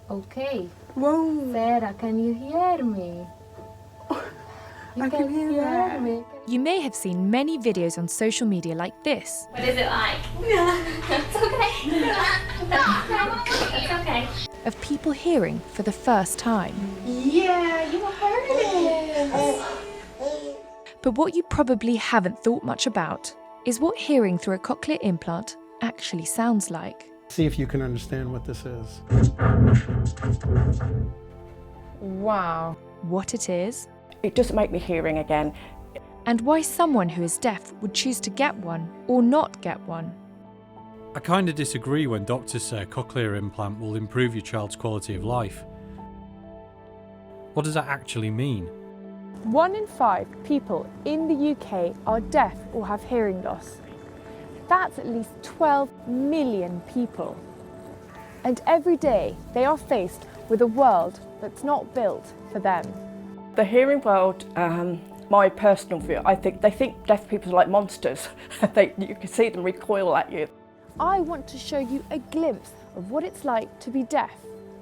Okay. Whoa. Sarah, can you hear me? I can hear that. me? You may have seen many videos on social media like this, What is it like? It's okay. It's okay. of people hearing for the first time. Yeah, you heard it. But what you probably haven't thought much about is what hearing through a cochlear implant actually sounds like. See if you can understand what this is. Wow. What it is, It doesn't make me hearing again. and why someone who is deaf would choose to get one or not get one. I kind of disagree when doctors say a cochlear implant will improve your child's quality of life. What does that actually mean? 1 in 5 people in the UK are deaf or have hearing loss. That's at least 12 million people. And every day they are faced with a world that's not built for them. The hearing world, my personal view, they think deaf people are like monsters. You can see them recoil at you. I want to show you a glimpse of what it's like to be deaf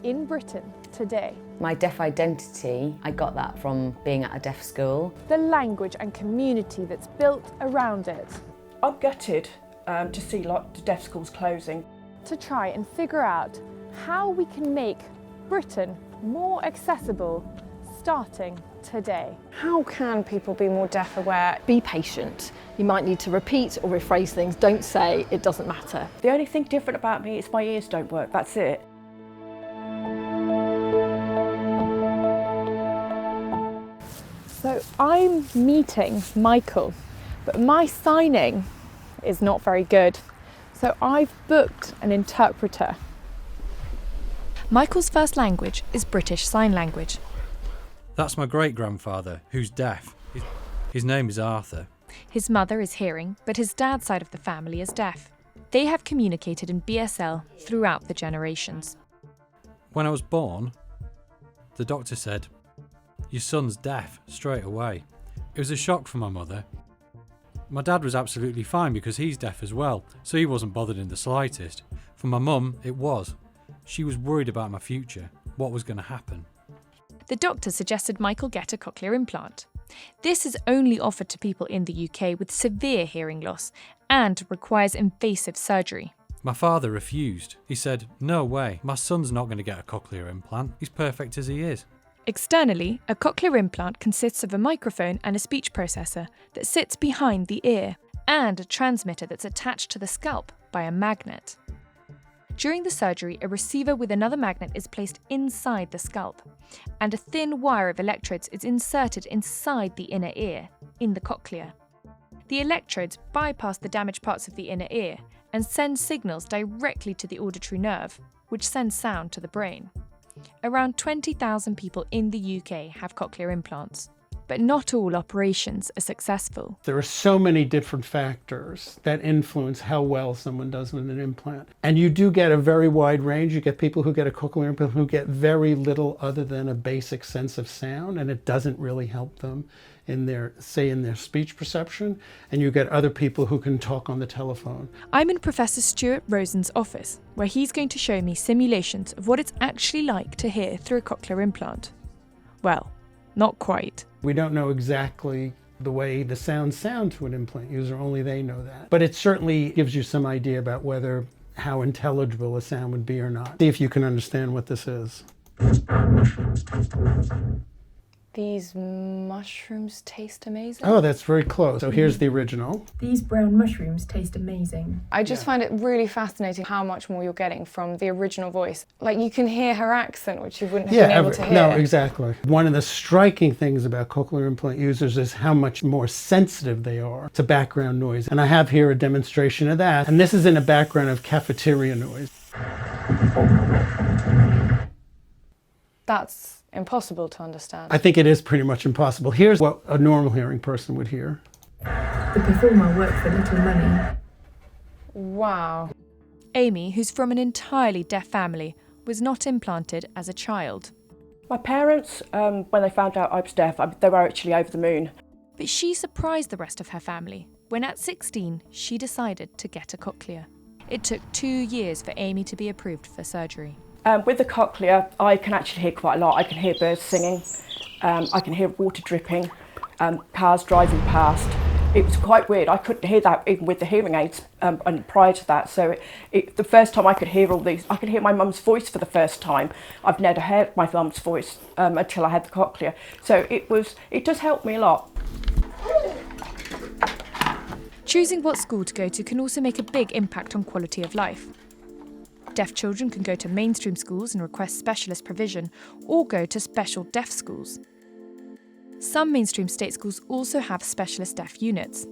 in Britain today. My deaf identity, I got that from being at a deaf school. The language and community that's built around it. I'm gutted to see the deaf schools closing. To try and figure out how we can make Britain more accessible starting today. How can people be more deaf aware? Be patient. You might need to repeat or rephrase things. Don't say it doesn't matter. The only thing different about me is my ears don't work, that's it. So I'm meeting Michael, but my signing is not very good. So I've booked an interpreter. Michael's first language is British Sign Language. That's my great-grandfather, who's deaf. His name is Arthur. His mother is hearing, but his dad's side of the family is deaf. They have communicated in BSL throughout the generations. When I was born, the doctor said, "Your son's deaf," straight away. It was a shock for my mother. My dad was absolutely fine because he's deaf as well, so he wasn't bothered in the slightest. For my mum, it was. She was worried about my future, what was going to happen. The doctor suggested Michael get a cochlear implant. This is only offered to people in the UK with severe hearing loss and requires invasive surgery. My father refused. He said, "No way, my son's not going to get a cochlear implant. He's perfect as he is." Externally, a cochlear implant consists of a microphone and a speech processor that sits behind the ear, and a transmitter that's attached to the scalp by a magnet. During the surgery, a receiver with another magnet is placed inside the scalp, and a thin wire of electrodes is inserted inside the inner ear, in the cochlea. The electrodes bypass the damaged parts of the inner ear and send signals directly to the auditory nerve, which sends sound to the brain. Around 20,000 people in the UK have cochlear implants, but not all operations are successful. There are so many different factors that influence how well someone does with an implant. And you do get a very wide range. You get people who get a cochlear implant who get very little other than a basic sense of sound, and it doesn't really help them in their speech perception. And you get other people who can talk on the telephone. I'm in Professor Stuart Rosen's office, where he's going to show me simulations of what it's actually like to hear through a cochlear implant. Well, not quite. We don't know exactly the way the sound to an implant user, only they know that. But it certainly gives you some idea about how intelligible a sound would be or not. See if you can understand what this is. These mushrooms taste amazing. Oh, that's very close. So here's the original. These brown mushrooms taste amazing. I just find it really fascinating how much more you're getting from the original voice. Like you can hear her accent, which you wouldn't have been able to hear. No, exactly. One of the striking things about cochlear implant users is how much more sensitive they are to background noise. And I have here a demonstration of that. And this is in a background of cafeteria noise. That's impossible to understand. I think it is pretty much impossible. Here's what a normal hearing person would hear. The performer worked for little money. Wow. Amy, who's from an entirely deaf family, was not implanted as a child. My parents, when they found out I was deaf, they were actually over the moon. But she surprised the rest of her family when at 16 she decided to get a cochlea. It took 2 years for Amy to be approved for surgery. With the cochlear, I can actually hear quite a lot. I can hear birds singing, I can hear water dripping, cars driving past. It was quite weird. I couldn't hear that even with the hearing aids and prior to that. So the first time I could hear all these, I could hear my mum's voice for the first time. I've never heard my mum's voice until I had the cochlear. So it does help me a lot. Choosing what school to go to can also make a big impact on quality of life. Deaf children can go to mainstream schools and request specialist provision, or go to special deaf schools. Some mainstream state schools also have specialist deaf units.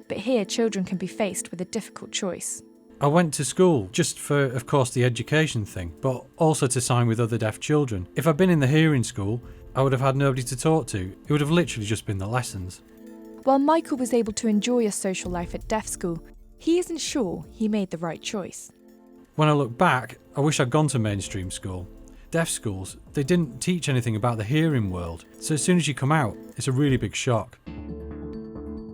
But here children can be faced with a difficult choice. I went to school just for, of course, the education thing, but also to sign with other deaf children. If I'd been in the hearing school, I would have had nobody to talk to. It would have literally just been the lessons. While Michael was able to enjoy a social life at deaf school, he isn't sure he made the right choice. When I look back, I wish I'd gone to mainstream school. Deaf schools, they didn't teach anything about the hearing world, so as soon as you come out, it's a really big shock.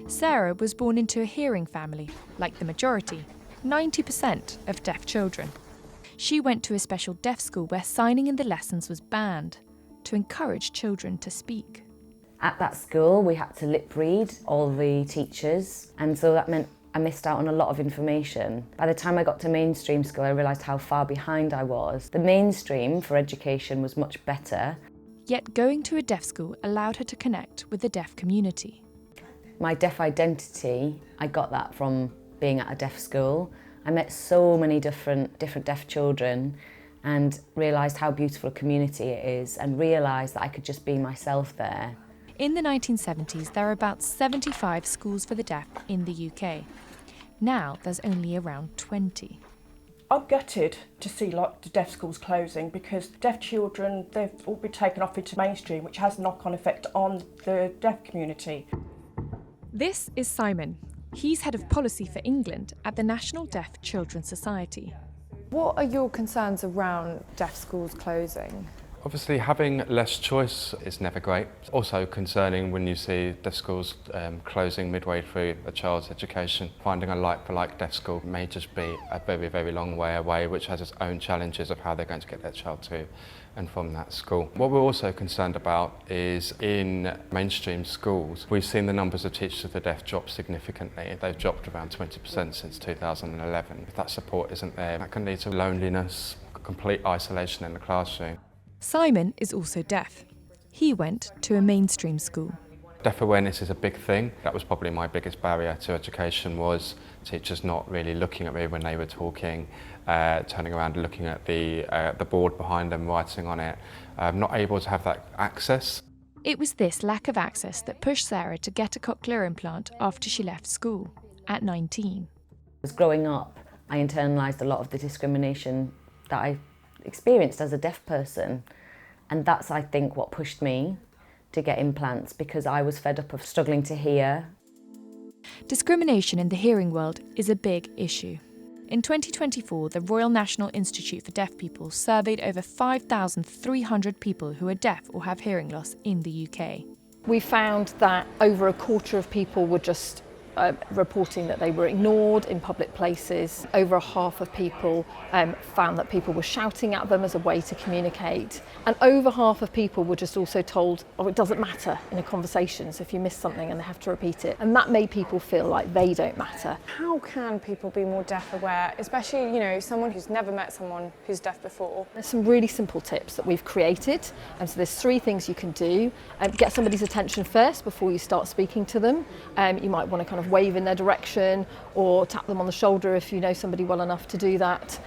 Sarah was born into a hearing family, like the majority, 90% of deaf children. She went to a special deaf school where signing in the lessons was banned, to encourage children to speak. At that school, we had to lip read all the teachers, and so that meant I missed out on a lot of information. By the time I got to mainstream school, I realised how far behind I was. The mainstream for education was much better. Yet going to a deaf school allowed her to connect with the deaf community. My deaf identity, I got that from being at a deaf school. I met so many different deaf children and realised how beautiful a community it is, and realised that I could just be myself there. In the 1970s, there were about 75 schools for the deaf in the UK. Now there's only around 20. I'm gutted to see the deaf schools closing, because deaf children, they've all been taken off into mainstream, which has a knock-on effect on the deaf community. This is Simon. He's head of policy for England at the National Deaf Children's Society. What are your concerns around deaf schools closing? Obviously, having less choice is never great. It's also concerning when you see deaf schools closing midway through a child's education. Finding a like-for-like deaf school may just be a very, very long way away, which has its own challenges of how they're going to get their child to and from that school. What we're also concerned about is in mainstream schools, we've seen the numbers of teachers of the deaf drop significantly. They've dropped around 20% since 2011. If that support isn't there, that can lead to loneliness, complete isolation in the classroom. Simon is also deaf. He went to a mainstream school. Deaf awareness is a big thing. That was probably my biggest barrier to education, was teachers not really looking at me when they were talking, turning around and looking at the board behind them, writing on it, not able to have that access. It was this lack of access that pushed Sarah to get a cochlear implant after she left school, at 19. As growing up, I internalised a lot of the discrimination that I experienced as a deaf person, and that's, I think, what pushed me to get implants, because I was fed up of struggling to hear. Discrimination in the hearing world is a big issue. In 2024, the Royal National Institute for Deaf People surveyed over 5,300 people who are deaf or have hearing loss in the UK. We found that over a quarter of people were just reporting that they were ignored in public places. Over half of people found that people were shouting at them as a way to communicate. And over half of people were just also told, oh, it doesn't matter in a conversation, so if you miss something and they have to repeat it. And that made people feel like they don't matter. How can people be more deaf aware, especially, someone who's never met someone who's deaf before? There's some really simple tips that we've created. So there's 3 things you can do. Get somebody's attention first before you start speaking to them. You might want to kind of wave in their direction or tap them on the shoulder if you know somebody well enough to do that.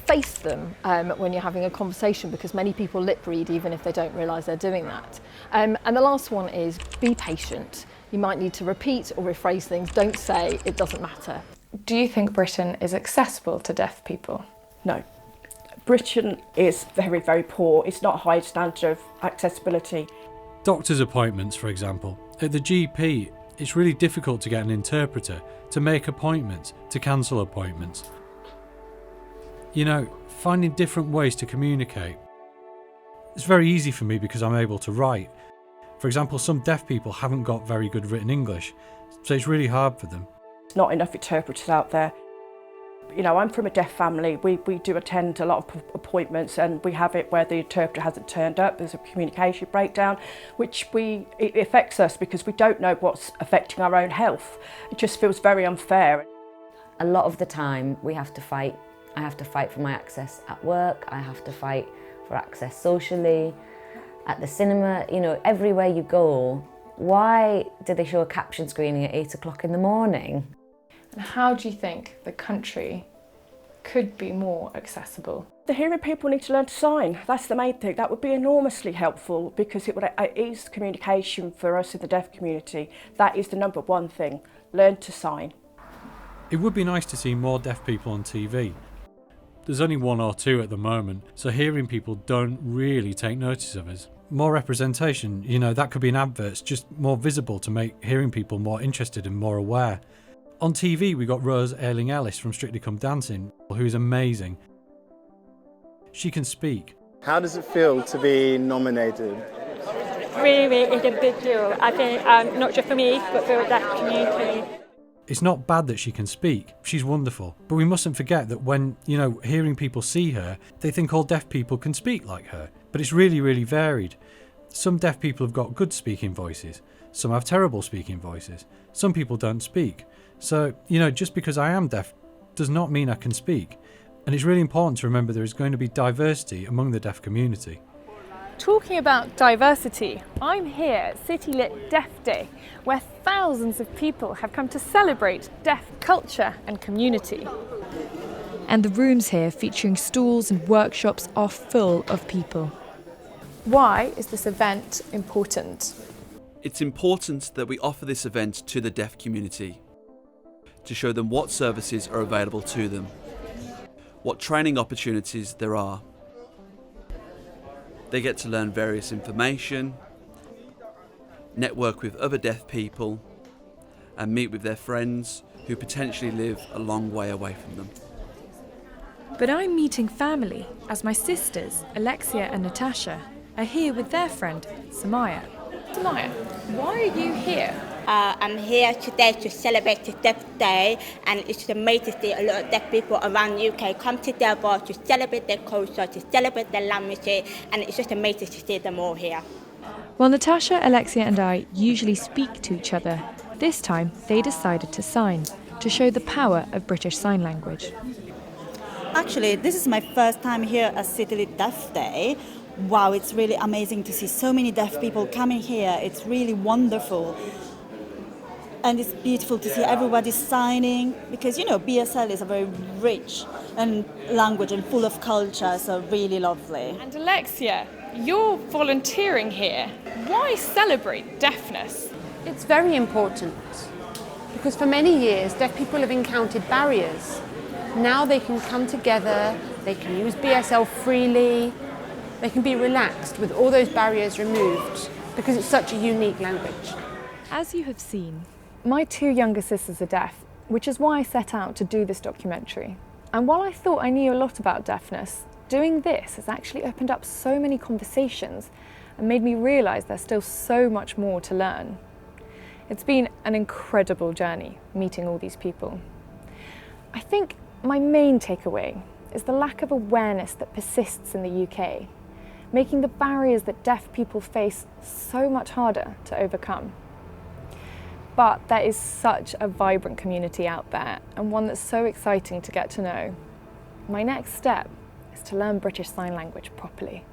Face them when you're having a conversation, because many people lip read even if they don't realise they're doing that. And the last one is be patient. You might need to repeat or rephrase things. Don't say it doesn't matter. Do you think Britain is accessible to deaf people? No. Britain is very, very poor. It's not a high standard of accessibility. Doctor's appointments, for example. At the GP, it's really difficult to get an interpreter, to make appointments, to cancel appointments. Finding different ways to communicate. It's very easy for me because I'm able to write. For example, some deaf people haven't got very good written English, so it's really hard for them. There's not enough interpreters out there. You know, I'm from a deaf family. We do attend a lot of appointments, and we have it where the interpreter hasn't turned up. There's a communication breakdown, which it affects us because we don't know what's affecting our own health. It just feels very unfair. A lot of the time we have to fight. I have to fight for my access at work. I have to fight for access socially, at the cinema, you know, everywhere you go. Why do they show a caption screening at 8 o'clock in the morning? And how do you think the country could be more accessible? The hearing people need to learn to sign. That's the main thing. That would be enormously helpful because it would ease communication for us in the deaf community. That is the number one thing. Learn to sign. It would be nice to see more deaf people on TV. There's only 1 or 2 at the moment, so hearing people don't really take notice of us. More representation, you know, that could be in adverts, just more visible to make hearing people more interested and more aware. On TV, we got Rose Ayling-Ellis from Strictly Come Dancing, who's amazing. She can speak. How does it feel to be nominated? Really, it's a big deal. I think not just for me, but for that community. It's not bad that she can speak. She's wonderful. But we mustn't forget that when, you know, hearing people see her, they think all deaf people can speak like her. But it's really, really varied. Some deaf people have got good speaking voices. Some have terrible speaking voices. Some people don't speak. So, you know, just because I am deaf does not mean I can speak. And it's really important to remember there is going to be diversity among the deaf community. Talking about diversity, I'm here at City Lit Deaf Day, where thousands of people have come to celebrate deaf culture and community. And the rooms here featuring stalls and workshops are full of people. Why is this event important? It's important that we offer this event to the deaf community, to show them what services are available to them, what training opportunities there are. They get to learn various information, network with other deaf people, and meet with their friends who potentially live a long way away from them. But I'm meeting family as my sisters, Alexia and Natasha, are here with their friend, Samaya. Samaya, why are you here? I'm here today to celebrate the Deaf Day, and it's amazing to see a lot of deaf people around the UK come together to celebrate their culture, to celebrate their language, and it's just amazing to see them all here. While Natasha, Alexia and I usually speak to each other, this time they decided to sign, to show the power of British Sign Language. Actually, this is my first time here at City Lit Deaf Day. Wow, it's really amazing to see so many deaf people coming here. It's really wonderful. And it's beautiful to see everybody signing because, you know, BSL is a very rich language and full of culture, so really lovely. And Alexia, you're volunteering here. Why celebrate deafness? It's very important because for many years deaf people have encountered barriers. Now they can come together, they can use BSL freely, they can be relaxed with all those barriers removed because it's such a unique language. As you have seen, my 2 younger sisters are deaf, which is why I set out to do this documentary. And while I thought I knew a lot about deafness, doing this has actually opened up so many conversations and made me realise there's still so much more to learn. It's been an incredible journey meeting all these people. I think my main takeaway is the lack of awareness that persists in the UK, making the barriers that deaf people face so much harder to overcome. But there is such a vibrant community out there, and one that's so exciting to get to know. My next step is to learn British Sign Language properly.